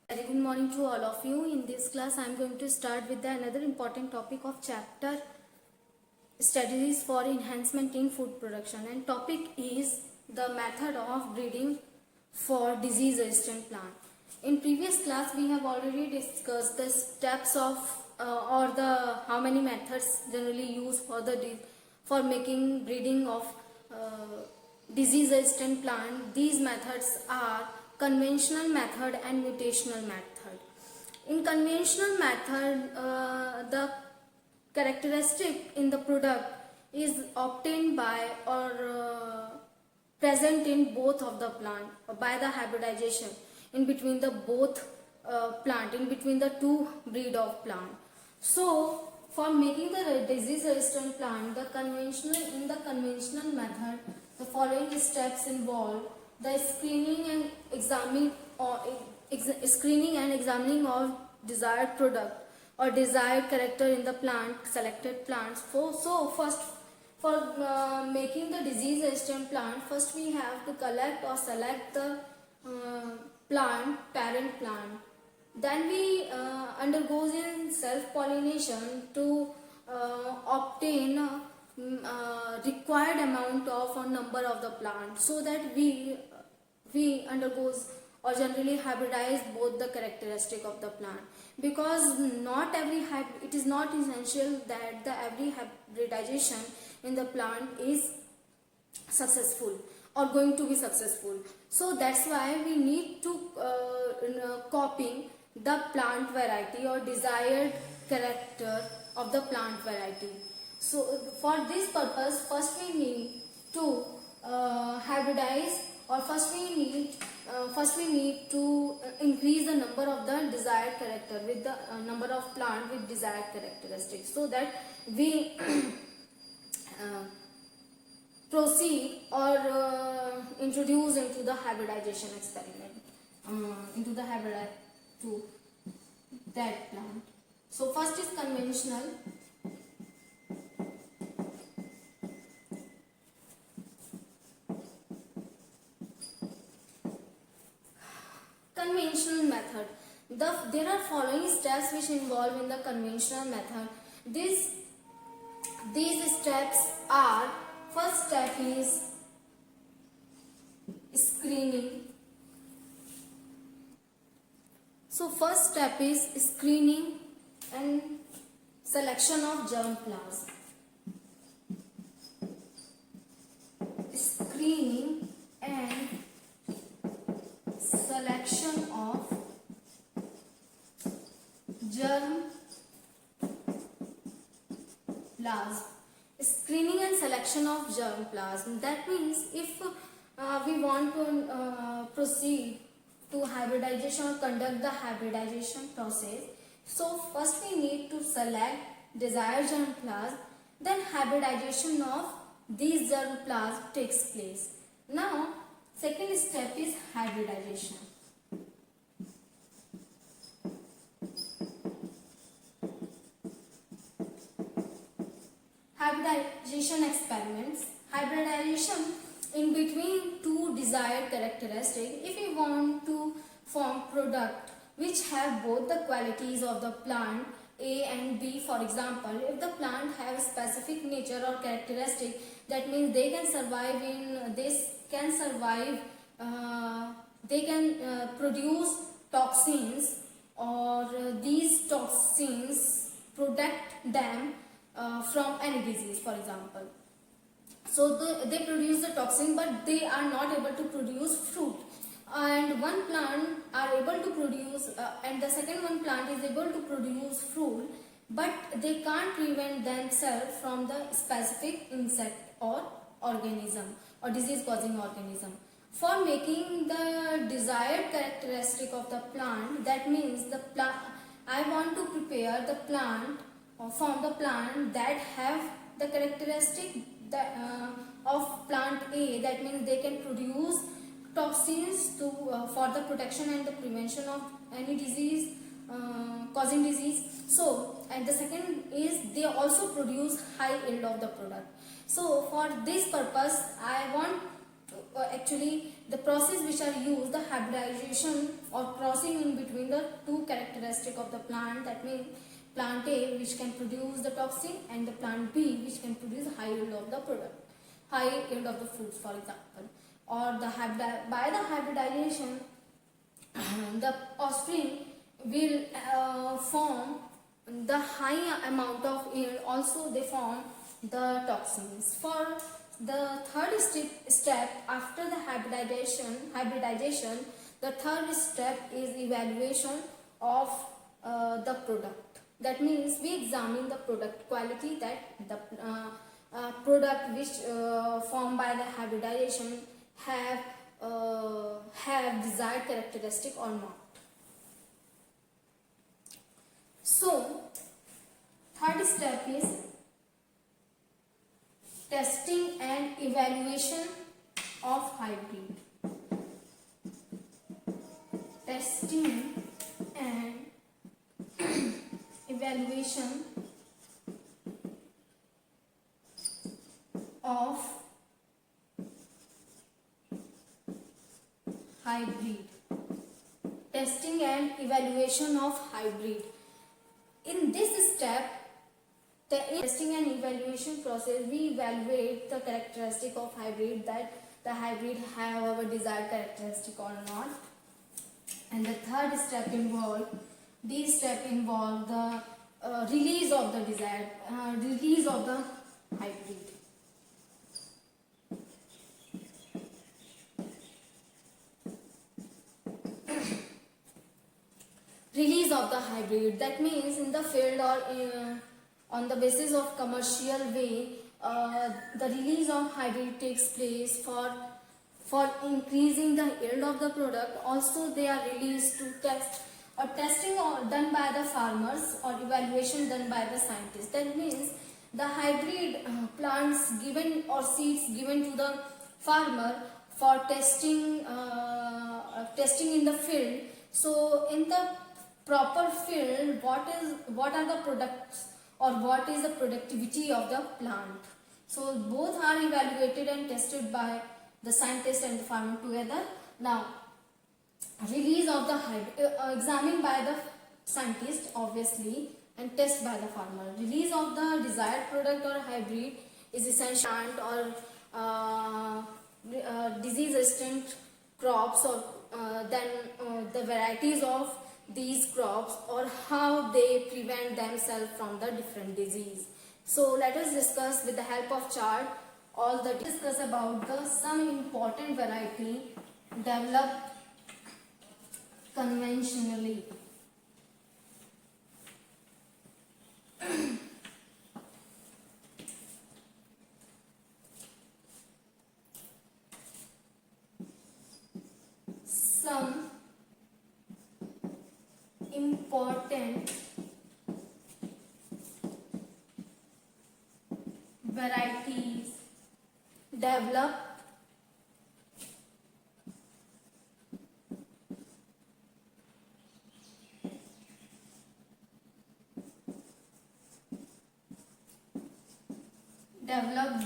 Very good morning to all of you. In this class, I am going to start with another important topic of chapter strategies for enhancement in food production, and topic is the method of breeding for disease resistant plant. In previous class, we have already discussed the steps of or the how many methods generally used for making breeding of disease resistant plant. These methods are conventional method and mutational method. In conventional method, the characteristic in the product is obtained by or present in both of the plant by the hybridization in between the both plant, in between the two breed of plant. So for making the disease resistant plant, in the conventional method, the following steps involve the screening and examining of desired product or desired character in the plant, selected plants. So first, for making the disease resistant plant, first we have to collect or select the parent plant. Then we undergoes in self pollination to obtain required amount of or number of the plant, so that we undergoes or generally hybridize both the characteristic of the plant, because it is not essential that the every hybridization in the plant is successful or going to be successful. So that's why we need to copying the plant variety or desired character of the plant variety. So for this purpose, first we need to hybridize, or first we need to increase the number of the desired character with the number of plant with desired characteristics, so that we proceed or introduce into the hybridization experiment, into the hybrid to that plant. So first is conventional. Conventional method. There are following steps which involve in the conventional method. These steps are: first step is screening. So first step is screening and selection of germplasm. Screening and selection of germplasm. Screening and selection of germplasm. That means if we want to proceed to hybridization or conduct the hybridization process, so first we need to select desired germplasm, then hybridization of these germplasm takes place. Now second step is hybridization. Hybridization experiments. Hybridization in between two desired characteristics. If we want to form product which have both the qualities of the plant A and B, for example, if the plant have specific nature or characteristic, that means they can survive they can produce toxins, or these toxins protect them from any disease, for example. So they produce the toxin, but they are not able to produce fruit, and one plant are able to produce and the second one plant is able to produce fruit, but they can't prevent themselves from the specific insect or organism or disease causing organism. For making the desired characteristic of the plant, that means I want to prepare the plant or form the plant that have the characteristic of plant A, that means they can produce toxins to for the protection and the prevention of any disease causing disease. So, and the second is they also produce high yield of the product. So for this purpose, I want actually the process which are used, the hybridization or crossing in between the two characteristic of the plant, that means plant A which can produce the toxin and the plant B which can produce high yield of the product, high yield of the fruits for example, or by the hybridization the offspring will form the high amount of yield, also they form the toxins. For the third step after the hybridization, the third step is evaluation of the product. That means we examine the product quality, that the product which formed by the hybridization have desired characteristic or not. So third step is testing and evaluation of hybrid. Testing and evaluation of hybrid. Testing and evaluation of hybrid. In this step, the testing and evaluation process, we evaluate the characteristic of hybrid, that the hybrid have a desired characteristic or not. And the third step involve the release of the desired release of the hybrid. Release of the hybrid, that means in the field or on the basis of commercial way, the release of hybrid takes place for increasing the yield of the product. Also they are released to test, or testing or done by the farmers or evaluation done by the scientists. That means the hybrid plants given or seeds given to the farmer for testing in the field. So in the proper field, what are the products or what is the productivity of the plant. So both are evaluated and tested by the scientist and the farmer together. Now release of the hybrid examined by the scientist obviously and test by the farmer. Release of the desired product or hybrid is essential, or disease resistant crops, or then the varieties of these crops, or how they prevent themselves from the different disease. So let us discuss with the help of chart all the discuss about the some important variety developed conventionally. Some important varieties developed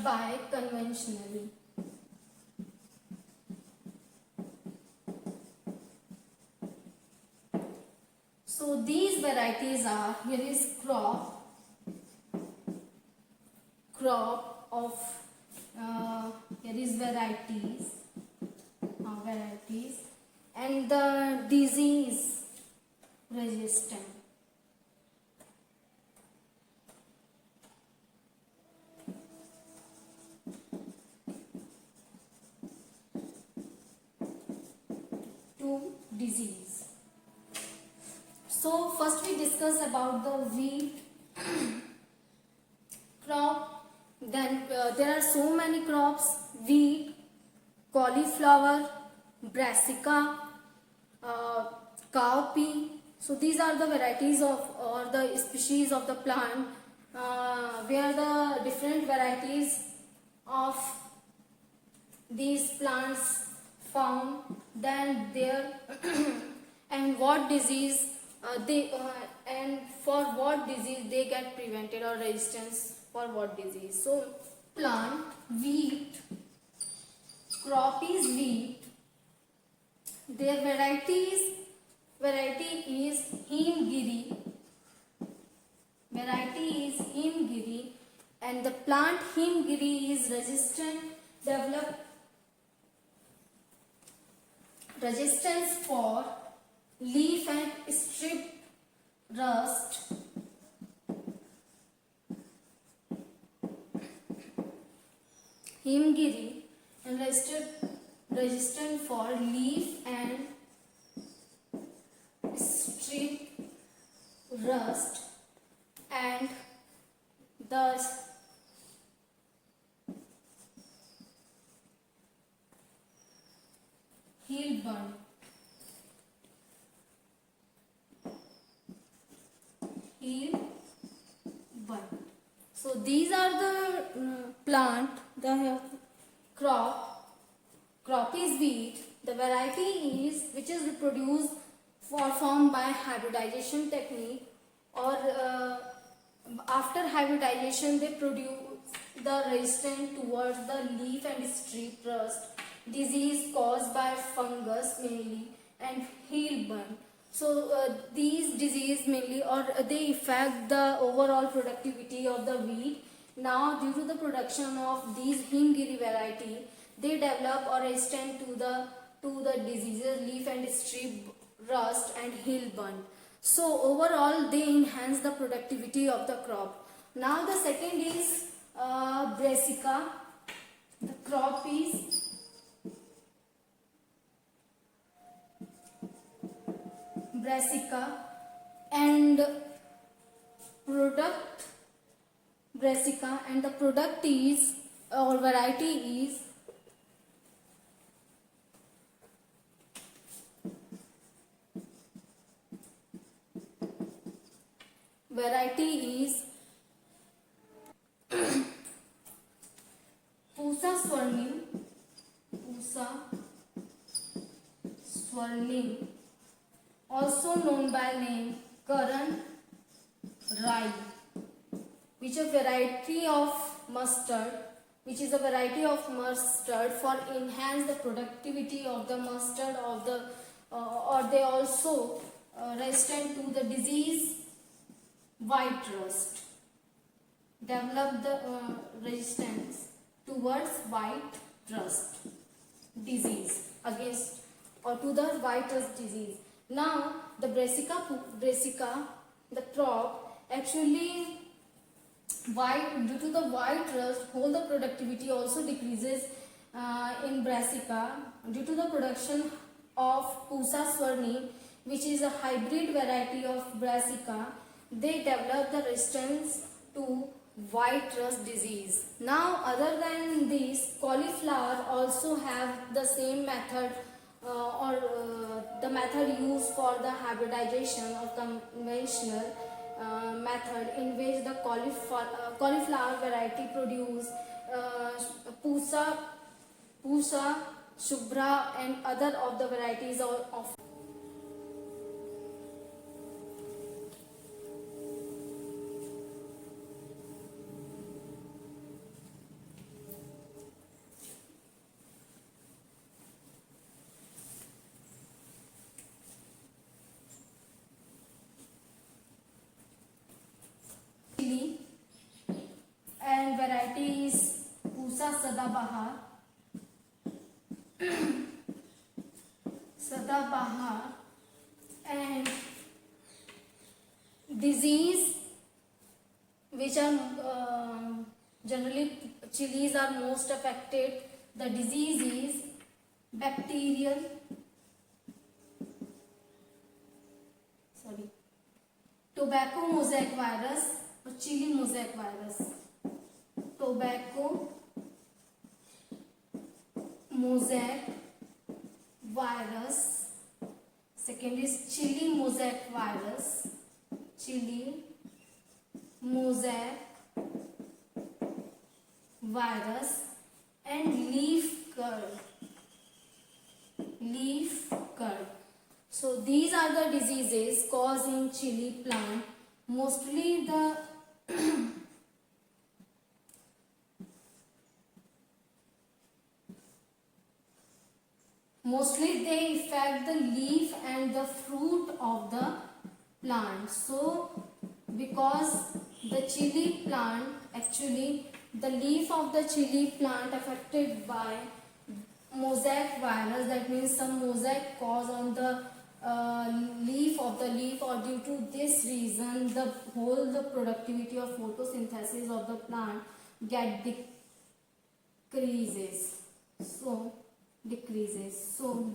by conventionally. So these varieties are, here is crop of here is varieties and the disease resistant. To disease. So first we discuss about the wheat crop. Then there are so many crops: wheat, cauliflower, brassica, cowpea. So these are the varieties of or the species of the plant where the different varieties of these plants found. Then there and what disease and for what disease they get prevented, or resistance for what disease. So plant wheat crop is wheat. Their variety is Himgiri. Variety is Himgiri, and the plant Himgiri is resistance for leaf and strip rust. Himgiri and resistant for leaf and strip rust, and thus heel burn. Heel burn. So these are the plant, the crop is wheat. The variety is which is reproduced or formed by hybridization technique, or after hybridization they produce the resistance towards the leaf and strip rust disease caused by fungus mainly, and heel burn. So these disease mainly, or they affect the overall productivity of the wheat. Now due to the production of these Himgiri variety, they develop or resistant to the diseases leaf and strip rust and heel burn. So overall they enhance the productivity of the crop. Now the second is Brassica. The crop is Brassica, and product Brassica, and the product is, or variety is Pusa Swarnim. Pusa Swarnim, also known by name Karan Rai, which is a variety of mustard, for enhance the productivity of the mustard of the or they also resistant to the disease white rust, develop the resistance towards white rust disease, against or to the white rust disease. Now the Brassica, the crop actually due to the white rust, whole the productivity also decreases in Brassica due to the production of Pusa Swarni, which is a hybrid variety of Brassica. They develop the resistance to white rust disease. Now other than this, cauliflower also have the same method the method used for the hybridization or conventional method, in which the cauliflower variety produce Pusa, Shubhra and other of the varieties of chili, and variety is Pusa Sadabahar. And disease which are generally chilies are most affected. The disease is tobacco mosaic virus or chili mosaic virus. Tobacco mosaic virus. Second is chili mosaic virus. Chili mosaic virus, and leaf curl. So these are the diseases caused in chili plant. Mostly the mostly they affect the leaf and the fruit of the plant. So because the chili plant, actually the leaf of the chili plant affected by mosaic virus, that means some mosaic cause on the leaf of the leaf, or due to this reason the productivity of photosynthesis of the plant get decreases. So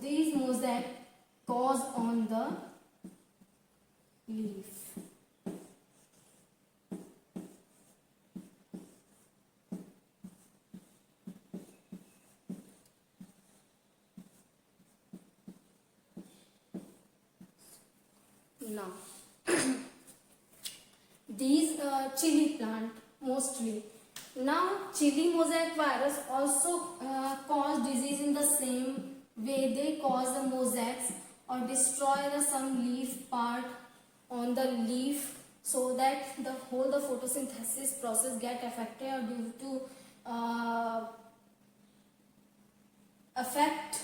these mosaic cause on the leaf. Now these chili plant mostly. Now chili mosaic virus also cause disease in the same way. They cause the mosaics or destroy some leaf part on the leaf, so that the photosynthesis process get affected, or due to effect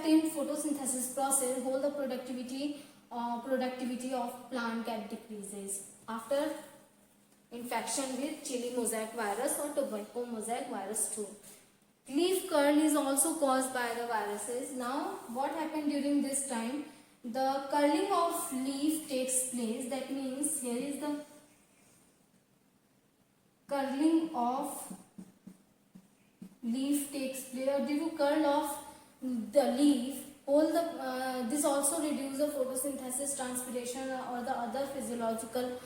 in photosynthesis process, whole the productivity of plant get decreases after infection with chili mosaic virus or tobacco mosaic virus too. Leaf curl is also caused by the viruses. Now what happened during this time? The curling of leaf takes place. That means here is the curling of leaf takes place, or due to curl of the leaf, all the this also reduce the photosynthesis, transpiration, or the other physiological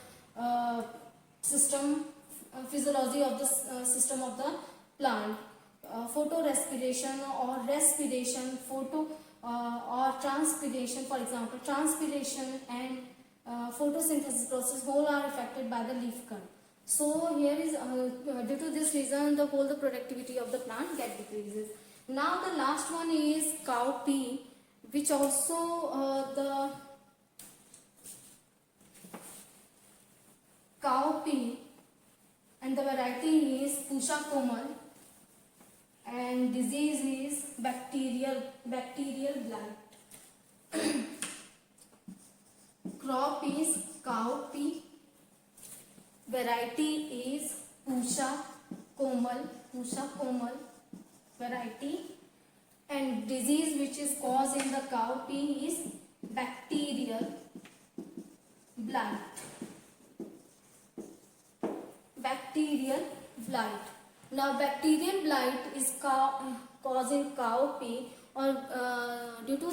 physiology of the system of the plant. Photorespiration or respiration, or transpiration, for example transpiration and photosynthesis process whole are affected by the leaf curl. So here is due to this reason the productivity of the plant get decreases. Now the last one is cowpea, which also the cowpea, and the variety is Pusha Komal, and disease is bacterial blight. Crop is cowpea, variety is Pusha Komal variety, and disease which is caused in the cowpea is bacterial blight. Now bacterial blight is causing cowpea, or due to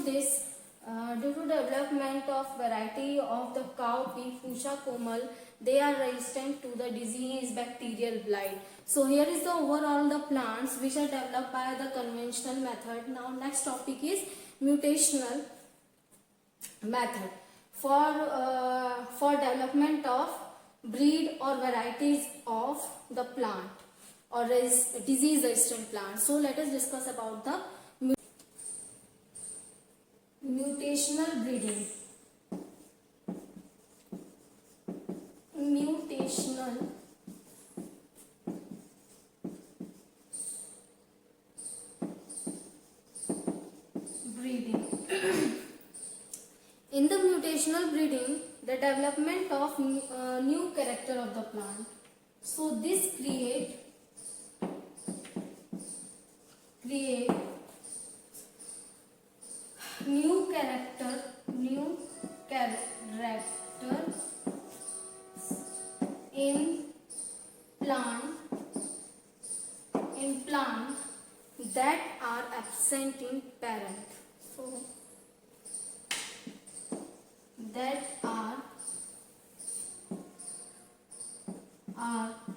development of variety of the cowpea Pusha Komal, they are resistant to the disease bacterial blight. So here is the overall the plants which are developed by the conventional method. Now next topic is mutational method for development of breed or varieties of the plant or disease resistant plants. So let us discuss about the mutational breeding. In the mutational breeding, the development of new character of the plant. So this create new character in plant that are absent in parent. So that are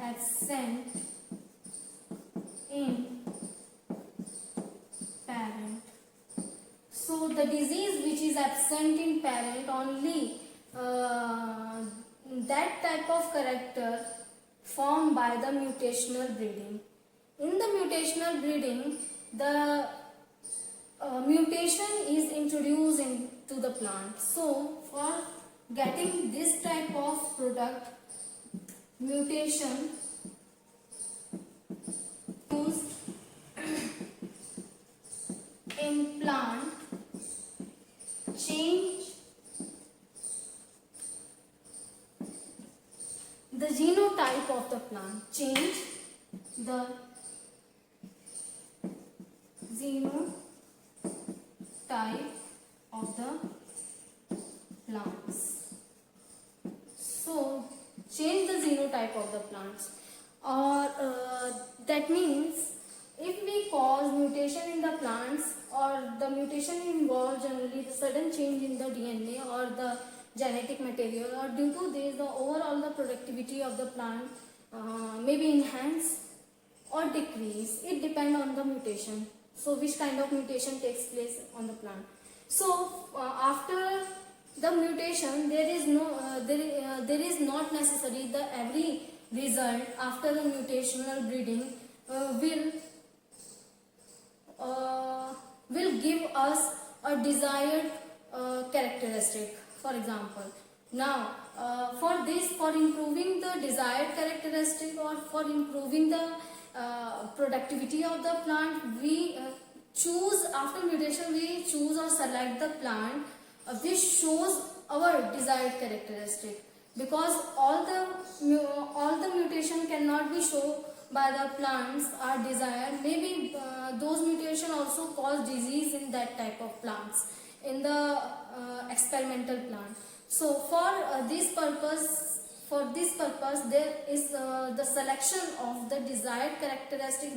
absent in parent. So the disease which is absent in parent, only that type of character formed by the mutational breeding. In the mutational breeding, the mutation is introduced into the plant. So for getting this type of product, mutation used in plant change the genotype of the plant, change the genotype of the plants. So change the genotype of the plants, or that means if we cause mutation in the plants, or the mutation involves generally the sudden change in the DNA or the genetic material, or due to this the overall the productivity of the plant may be enhanced or decrease. It depends on the mutation. So which kind of mutation takes place on the plant. So after the mutation, there is not necessary the every result after the mutational breeding will give us a desired characteristic. For example, now for improving the desired characteristic, or for improving the productivity of the plant, we choose after mutation, we choose or select the plant which shows our desired characteristic, because all the mutation cannot be shown by the plants are desired. Maybe those mutation also cause disease in that type of plants, in the experimental plant. So for this purpose there is the selection of the desired characteristic,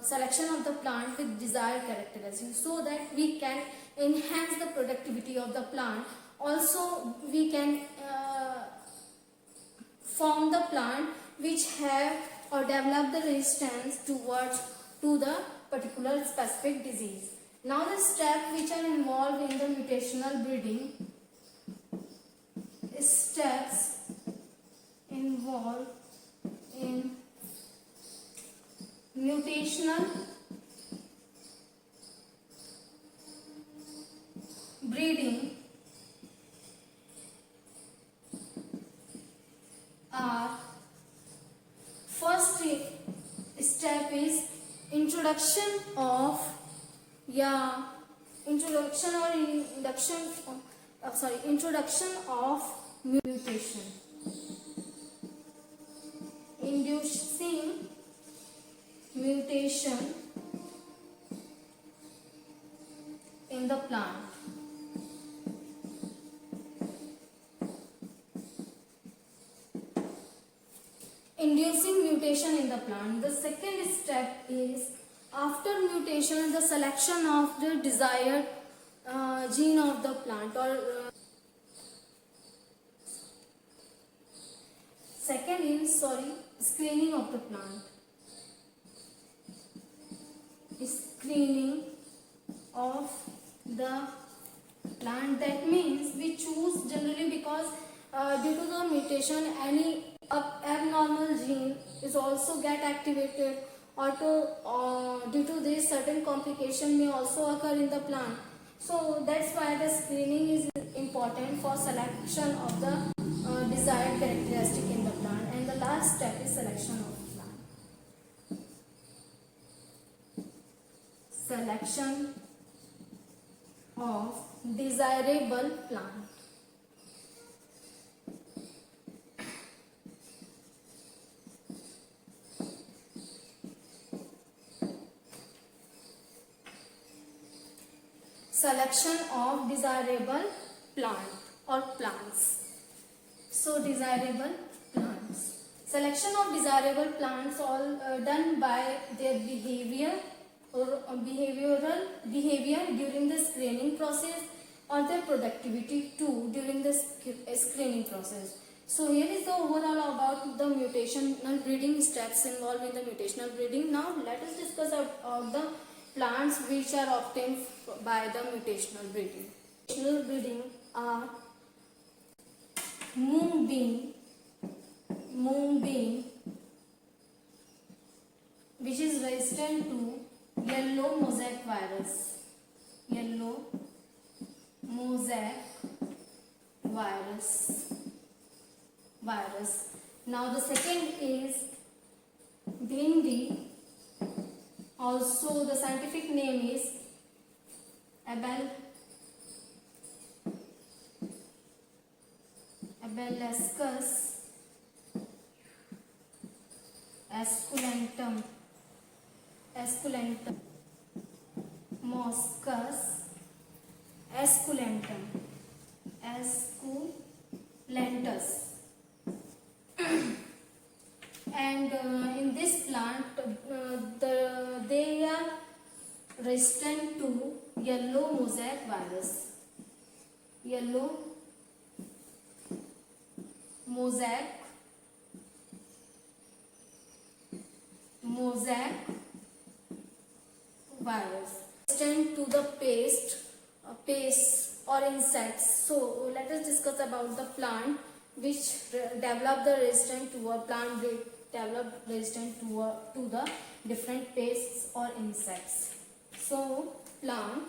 selection of the plant with desired characteristics, so that we can enhance the productivity of the plant. Also we can form the plant which have or develop the resistance to the particular specific disease. Now the steps which are involved in the mutational breeding, steps involved in mutational breeding are: first step is introduction of mutation, inducing mutation in the plant. Inducing mutation in the plant. The second step is, after mutation, the selection of the desired gene of the plant, or second is screening of the plant. Screening of the plant, that means we choose generally because due to the mutation any abnormal gene is also get activated, or due to this certain complication may also occur in the plant. So that's why the screening is important for selection of the desired characteristic in the plant. And the last step is selection of the plant. Selection of desirable plant. Selection of desirable plant or plants. So desirable plants. Selection of desirable plants all done by their behavior or behavior during the screening process, or their productivity too during the screening process. So here is the overall about the mutational breeding, steps involved in the mutational breeding. Now let us discuss about the plants which are obtained by the mutational breeding. Mutational breeding are mung bean, which is resistant to yellow mosaic virus. Now the second is bhindi Also the scientific name is Abelescus esculentum, Moschus esculentus. And in this plant they are resistant to yellow mosaic virus. Yellow mosaic virus, resistant to the pest or insects. So let us discuss about the plant which develop the resistant to a plant develop resistant to the different pests or insects. So plant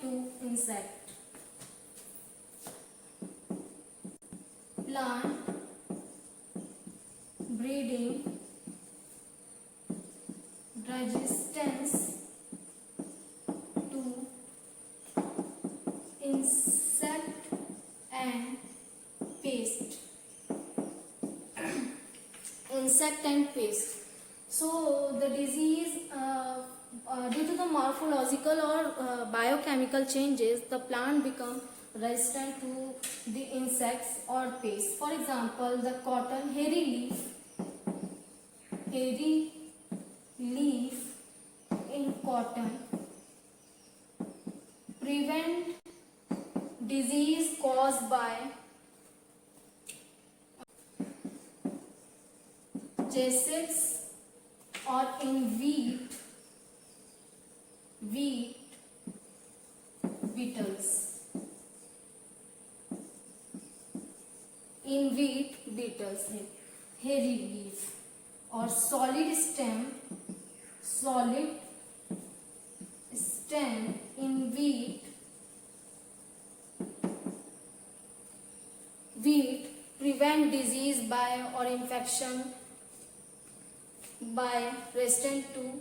to insect. Plant breeding resistance to insect and pest. Insect and pest. So the disease due to the morphological or biochemical changes, the plant become resistant to the insects or pests. For example, the cotton hairy leaf in cotton prevent disease caused by Jessex, or in wheat beetles. In wheat beetles, hairy leaf or solid stem in wheat prevent disease by or infection by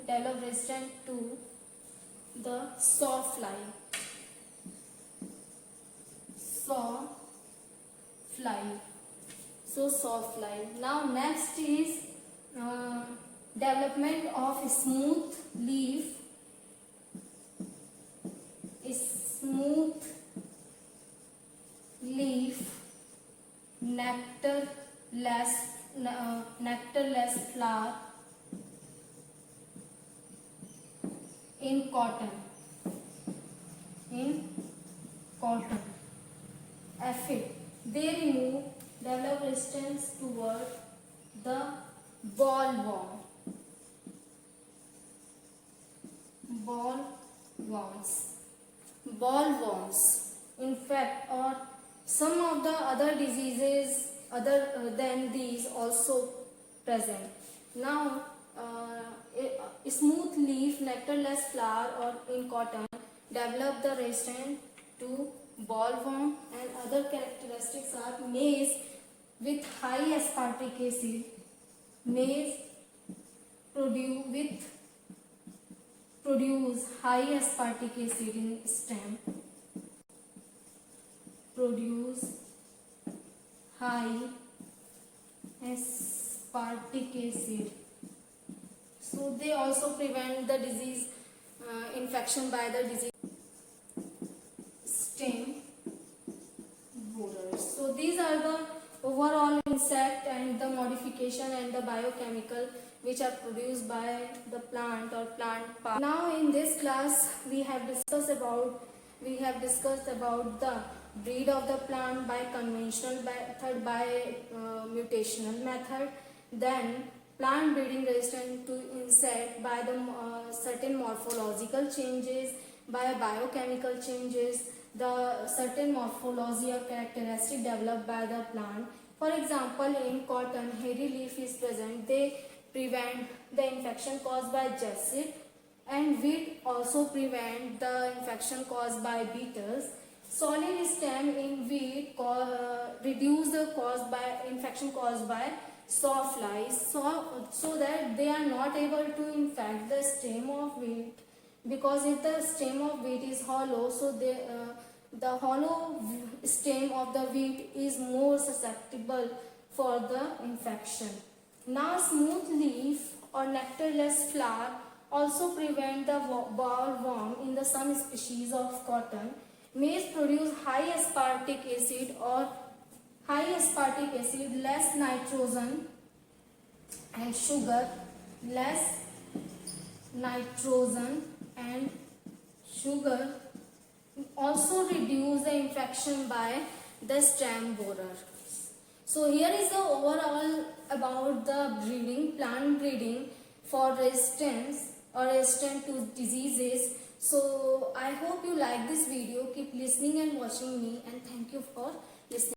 develop resistant to the sawfly. Sawfly. Now next is development of smooth leaf nectarless flower in cotton. Aphid. They develop resistance toward the bollworm. Bollworms. In fact, or some of the other diseases other than these also present. Now, a smooth leaf nectarless flower or in cotton develop the resistance to bollworm, and other characteristics are maize with high aspartic acid. Maize produce high aspartic acid in stem. Produce high aspartic acid. So they also prevent the disease infection by the disease stem borers. So these are the overall insect and the modification and the biochemical which are produced by the plant or plant part. Now in this class we have discussed about the breed of the plant by conventional method, by mutational method, then plant breeding resistant to insect by the certain morphological changes, by biochemical changes, the certain morphology or characteristic developed by the plant For example, in cotton, hairy leaf is present. They prevent the infection caused by jasid, and wheat also prevent the infection caused by beetles. Solid stem in wheat reduce the infection caused by sawflies, so that they are not able to infect the stem of wheat, because if the stem of wheat is hollow, so the hollow stem of the wheat is more susceptible for the infection. Now, smooth leaf or nectarless flower also prevent the bollworm in the some species of cotton. Maize produce high aspartic acid, less nitrogen and sugar, less nitrogen and sugar also reduce the infection by the stem borer. So here is the overall about the plant breeding for resistant to diseases. So I hope you like this video. Keep listening and watching me, and thank you for listening.